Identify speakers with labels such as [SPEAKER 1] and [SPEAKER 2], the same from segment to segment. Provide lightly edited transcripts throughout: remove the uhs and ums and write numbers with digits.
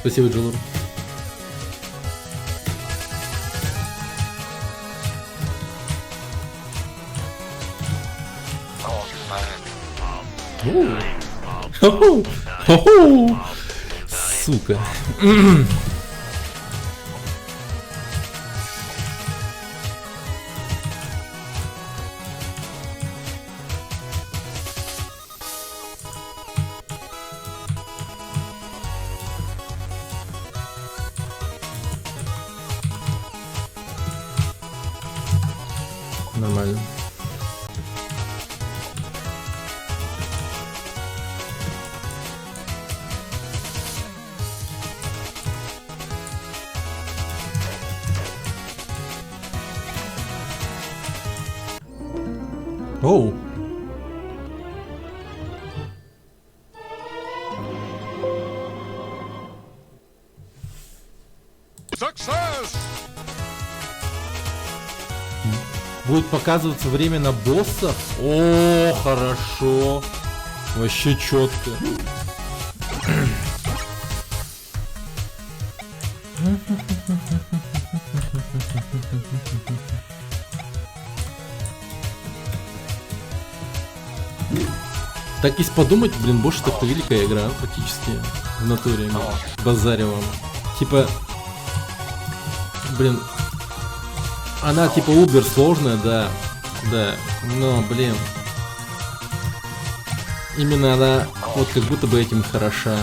[SPEAKER 1] Спасибо, Джилур. Сука. Нормально. Оу. Будет показываться время на боссах. О, хорошо. Вообще четко. Так если подумать, блин, Бош это великая игра, практически в натуре, базарю вам. Типа, блин, она типа убер сложная, да, но, блин, именно она вот как будто бы этим хороша.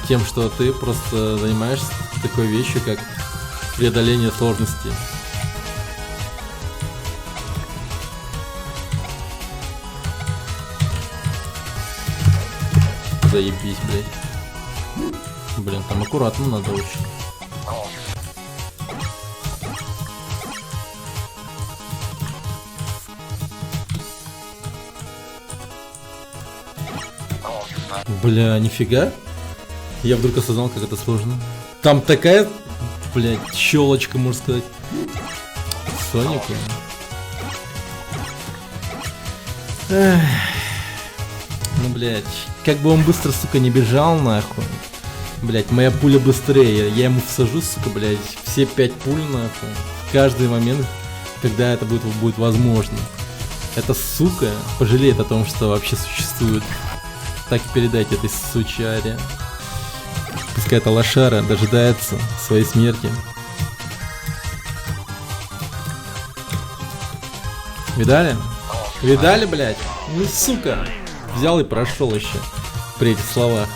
[SPEAKER 1] Тем, что ты просто занимаешься такой вещью, как преодоление сложностей. Заебись, блядь. Блин, там аккуратно надо очень. Бля, нифига. Я вдруг осознал, как это сложно. Там такая, блядь, щелочка, можно сказать. Соника. Ну, блядь. Как бы он быстро, сука, не бежал, нахуй. Блядь, моя пуля быстрее. Я ему всажу, сука, блядь, все 5 пуль, нахуй. В каждый момент, когда это будет возможно. Эта сука пожалеет о том, что вообще существует. Так и передайте этой сучаре. Пускай эта лошара дожидается своей смерти. Видали? Видали, блядь? Ну, сука. Взял и прошел еще при этих словах.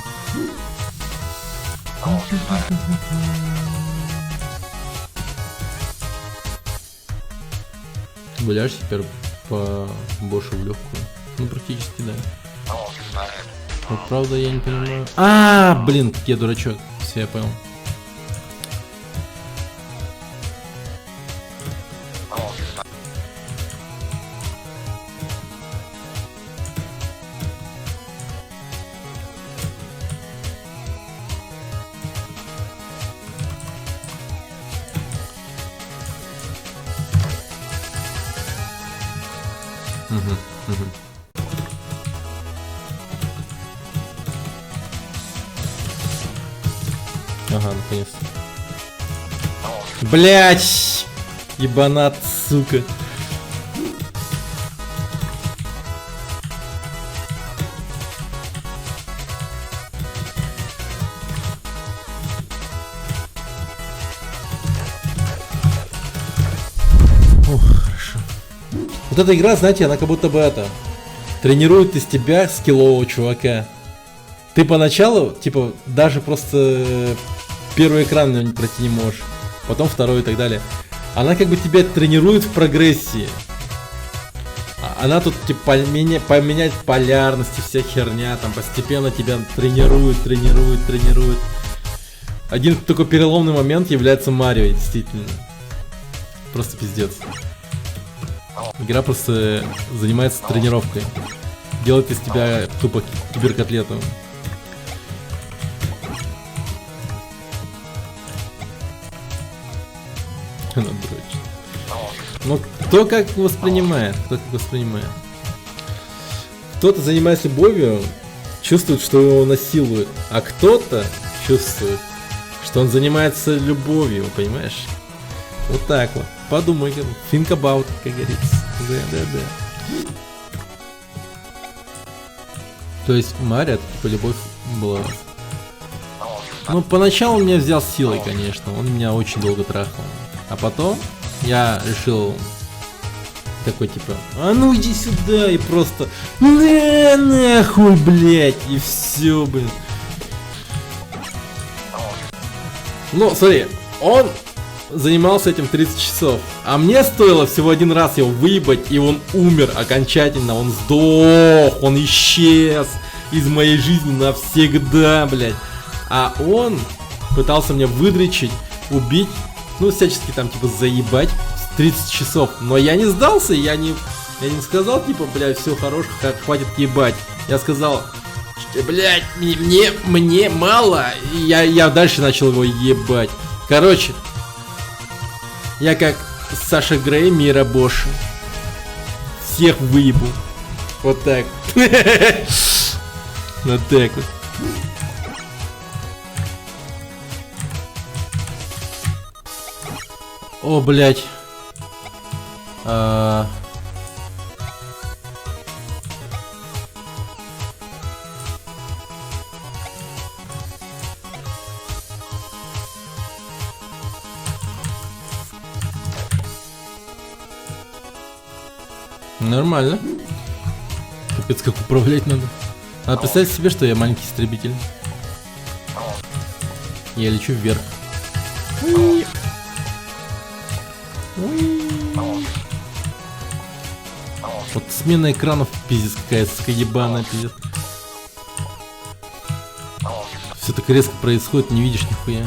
[SPEAKER 1] Гуляешь теперь по Бошу в легкую? Ну, практически, да. Вот правда я не понимаю. Блин, я дурачок. Все, я понял. Ага, наконец-то. Блять! Ебанат, сука. Ох, хорошо. Вот эта игра, знаете, она как будто бы тренирует из тебя скиллового чувака. Ты поначалу, типа, даже просто первый экран пройти не можешь, потом второй и так далее. Она как бы тебя тренирует в прогрессии. Она тут, типа, поменять полярности, вся херня, там постепенно тебя тренирует. Один такой переломный момент является Марио, действительно. Просто пиздец. Игра просто занимается тренировкой. Делает из тебя тупо киберкотлету. Она дрочит. Но кто как воспринимает, Кто-то, занимаясь любовью, чувствует, что его насилуют, а кто-то чувствует, что он занимается любовью, понимаешь? Вот так вот. Подумай, think about, как говорится. Да. То есть Мария, это типа любовь была. Ну, поначалу он меня взял силой, конечно. Он меня очень долго трахал. А потом я решил такой типа, а ну иди сюда, и просто нахуй, блять, и все, блин. Ну, смотри, он занимался этим 30 часов, а мне стоило всего один раз его выебать, и он умер окончательно, он сдох, он исчез из моей жизни навсегда, блядь. А он пытался меня выдрочить, убить, ну, всячески там, типа, заебать 30 часов. Но я не сдался, я не сказал, типа, блядь, все хорош, хватит ебать. Я сказал, блядь, мне мало, и я дальше начал его ебать. Короче, я как Саша Грей, Мира Бош. Всех выебу. Вот так. Вот так вот. О, блядь. Нормально. Капец, как управлять надо. Надо представить себе, что я маленький истребитель. Я лечу вверх. Уи. Уи. Вот смена экранов, пиздец, какая ебаная, пиздец. Все так резко происходит, не видишь нихуя.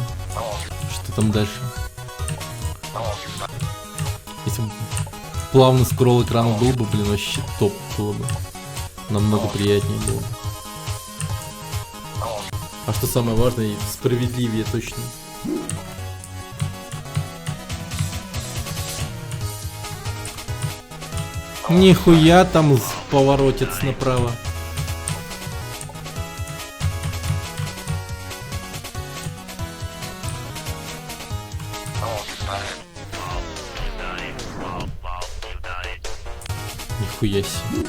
[SPEAKER 1] Что там дальше? Если бы плавный скролл экрана был бы, блин, вообще топ было бы. Намного приятнее было бы. А что самое важное и справедливее точно. Нихуя там поворотец направо. Нихуя себе.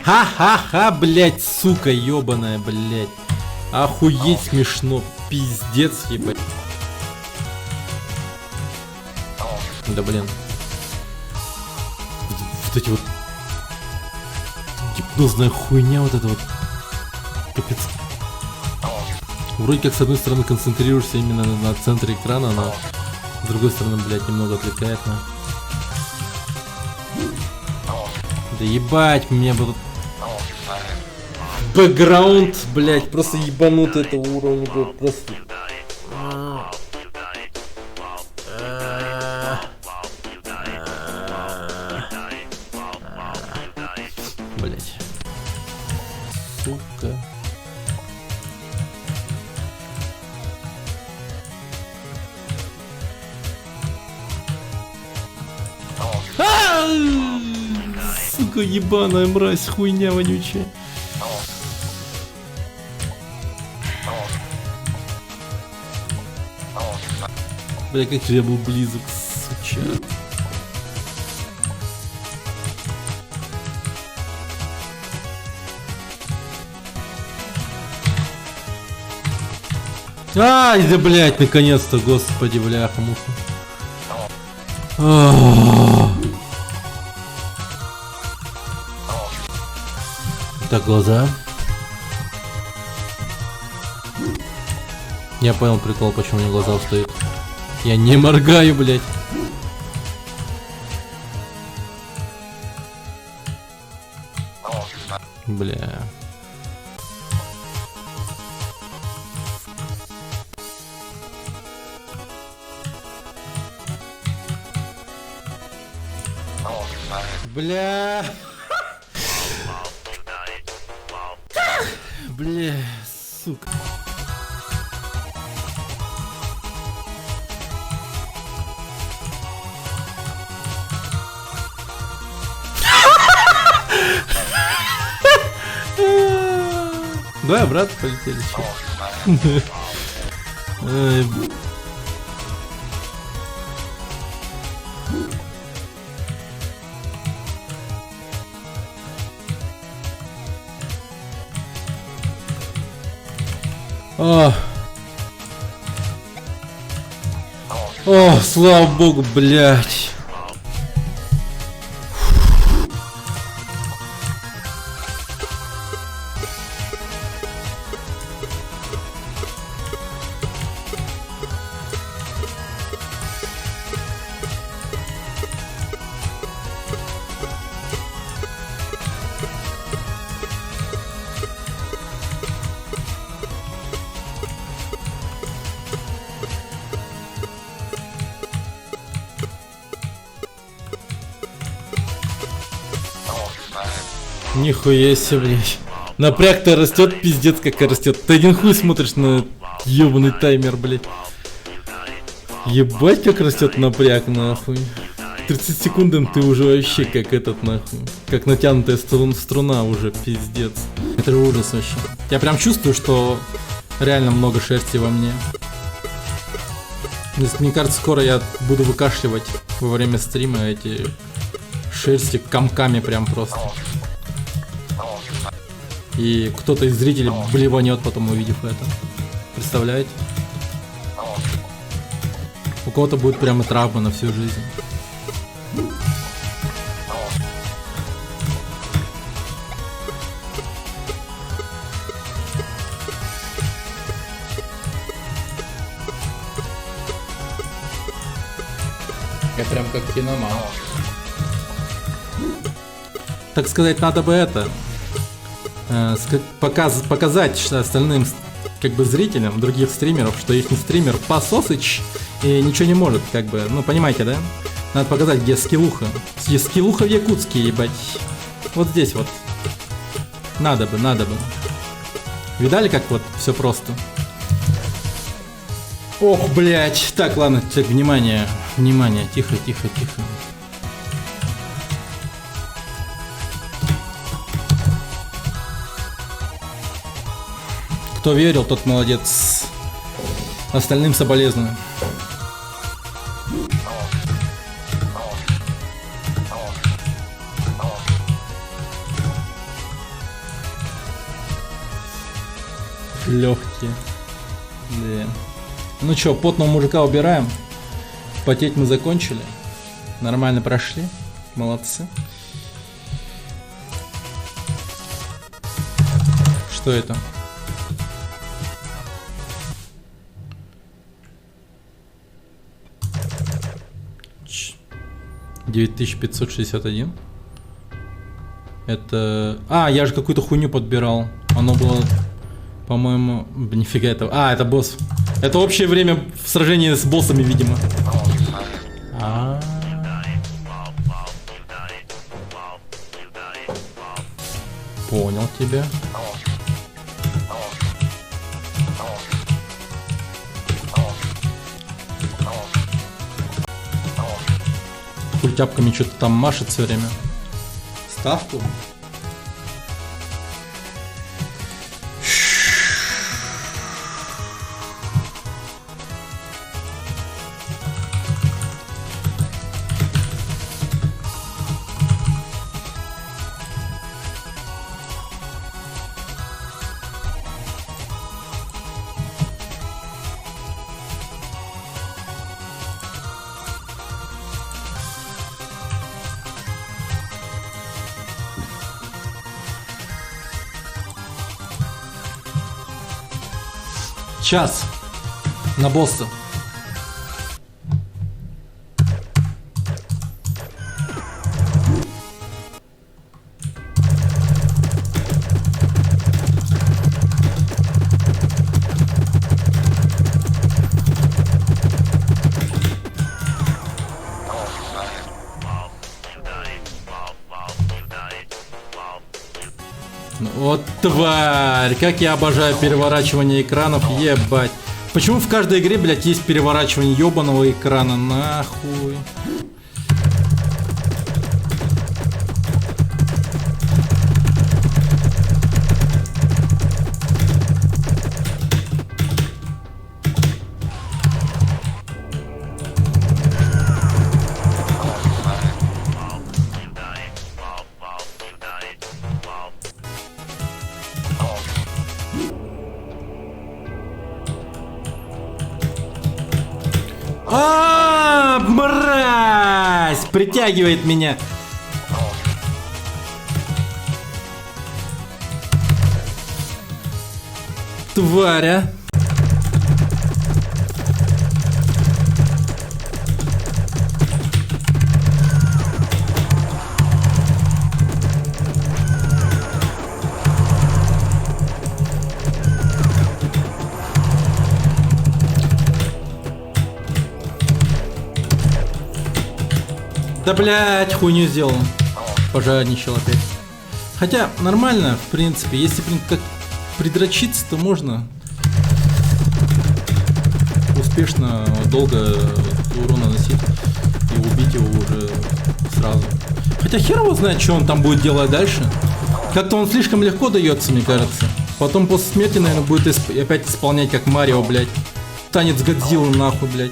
[SPEAKER 1] Ха-ха-ха, блять, сука, ёбаная, блять. Охуеть смешно, пиздец, ебать. Да блин. Вот эти вот гипнозная хуйня, вот это вот. Капец. Вроде как с одной стороны концентрируешься именно на центре экрана, но с другой стороны, блядь, немного отвлекает на. Да ебать, мне будут. Бэкграунд, блять, просто ебанутый этого уровня был, просто. Блять. Сука. Сука, ебаная мразь, хуйня вонючая. Бля, как же я был близок, суча. Ай, да блять, наконец-то, господи, бляха-муха. Так, глаза. Я понял прикол, почему у меня глаза устают. Я не моргаю, блядь. Бля. Бля. Бля, сука. Давай обратно полетели. О, слава богу, блядь. Нихуя себе, блядь. Напряг-то растет, пиздец, как растет. Ты один хуй смотришь на ебаный таймер, блядь. Ебать, как растет напряг, нахуй. 30 секундам ты уже вообще как этот, нахуй. Как натянутая струна уже, пиздец. Это же ужас вообще. Я прям чувствую, что реально много шерсти во мне. Мне кажется, скоро я буду выкашливать во время стрима эти шерсти комками прям просто. И кто-то из зрителей блеванет потом, увидев это. Представляете? У кого-то будет прямо травма на всю жизнь. Я прям как киноман. Так сказать, надо бы это... показать остальным как бы зрителям других стримеров, что их стример пососыч и ничего не может, как бы, ну понимаете, да? Надо показать, где скиллуха. Скиллуха в Якутске, ебать. Вот здесь вот. Надо бы, надо бы. Видали, как вот все просто? Ох, блять. Так, ладно, так, внимание. Внимание, тихо, тихо, тихо. Кто верил, тот молодец. Остальным соболезную. Легкие. Да. Ну чё, потного мужика убираем. Потеть мы закончили. Нормально прошли. Молодцы. Что это? 9561. Это... А, я же какую-то хуйню подбирал. Оно было, по-моему... Нифига этого. А, это босс. Это общее время в сражении с боссами, видимо. Понял тебя. Культяпками что-то там машет все время. Ставку. Час на босса. Вот тварь, как я обожаю переворачивание экранов, ебать. Почему в каждой игре, блядь, есть переворачивание ебаного экрана, нахуй. Мразь! Притягивает меня. Тваря. Да блять, хуйню сделал. Пожадничал опять. Хотя нормально, в принципе, если как придрочиться, то можно успешно долго урон наносить и убить его уже сразу. Хотя хер его знает, что он там будет делать дальше. Как-то он слишком легко дается, мне кажется. Потом после смерти, наверное, будет опять исполнять как Марио, блядь. Танец Годзиллы нахуй, блядь.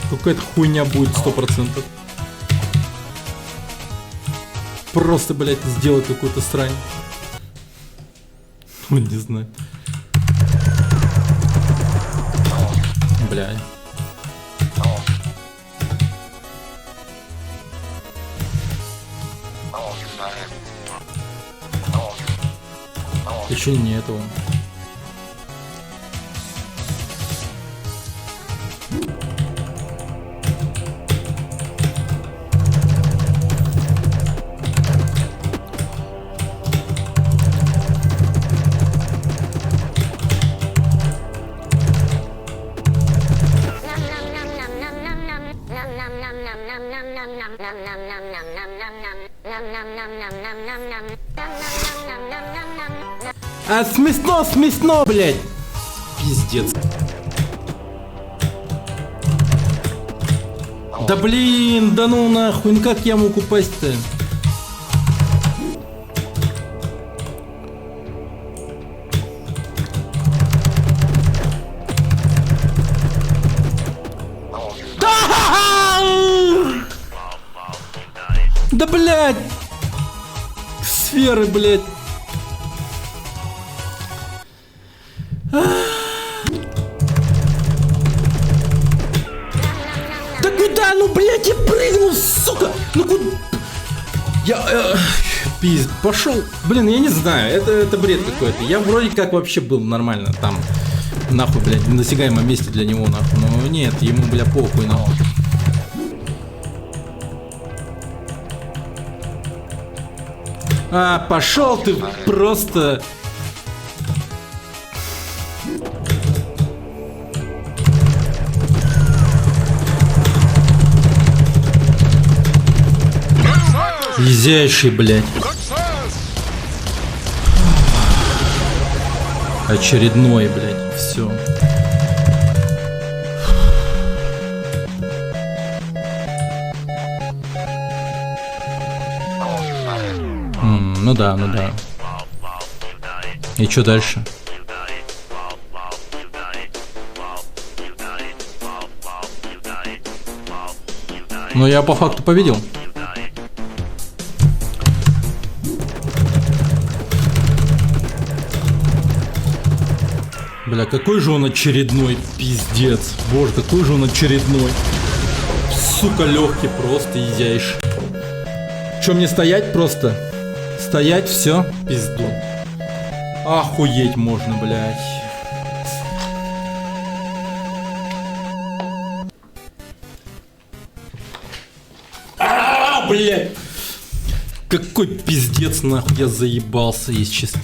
[SPEAKER 1] Какая-то хуйня будет 100%. Просто, блядь, сделать какую-то срань. Ну, не знаю. Бля. Еще не этого. А смешно, блядь. Пиздец. Да блин, да ну нахуй, ну как я мог упасть-то? Да блядь! Сферы, блядь! Да куда? Ну, блядь, я прыгнул, сука! Ну куда? Пошел. Блин, я не знаю, это бред какой-то. Я вроде как вообще был нормально там. Нахуй, блядь, в недосягаемом месте для него, нахуй. Но нет, ему, бля, похуй, нахуй. Пошел ты просто. Изящий, блядь. Очередной, блядь. Все. Ну да, ну да. И что дальше? Ну я по факту победил. Бля, какой же он очередной, пиздец. Боже, какой же он очередной. Сука, легкий, просто изяешь. Че мне стоять просто? Стоять, все, пизду. Охуеть можно, блядь. Блядь. Какой пиздец, нахуй, я заебался, если честно.